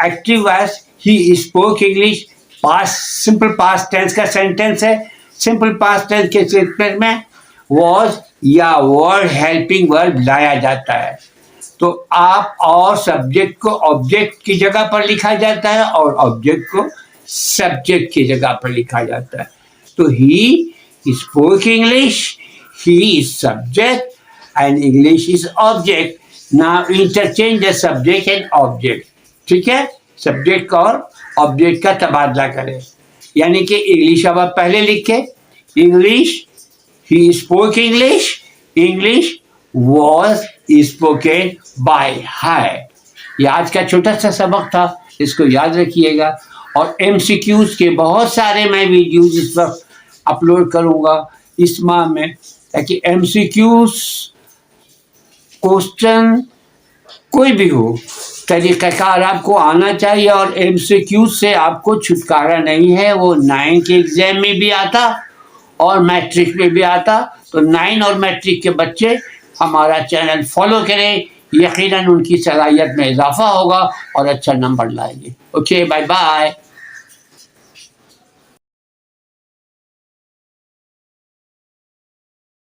Active voice ही spoken English, past simple past tense का sentence है। सिंपल पास्ट टेंस के स्टेटमेंट में वॉज या वर्ड हेल्पिंग वर्ब लाया जाता है। तो आप और सब्जेक्ट को ऑब्जेक्ट की जगह पर लिखा जाता है और ऑब्जेक्ट को सब्जेक्ट की जगह पर लिखा जाता है। तो ही spoken English, he is subject and English is object. Now interchange the subject and object. ठीक है, सब्जेक्ट और ऑब्जेक्ट का तबादला करें। यानी कि इंग्लिश अब आप पहले लिखे, English he spoken English, English was spoken by her। ये आज का छोटा सा सबक था, इसको याद रखिएगा। और MCQs के बहुत सारे मैं वीडियोज इस वक्त अपलोड करूँगा इस माह में, ताकि MCQs क्वेश्चन कोई भी हो तरीक़ाकार आपको आना चाहिए। और MCQs से आपको छुटकारा नहीं है, वो 9 के एग्ज़ाम में भी आता और मैट्रिक में भी आता। तो 9 और मैट्रिक के बच्चे हमारा चैनल फॉलो करें, यकीनन उनकी सलाहियत में इजाफा होगा और अच्छा नंबर लाएंगे। Okay, bye bye.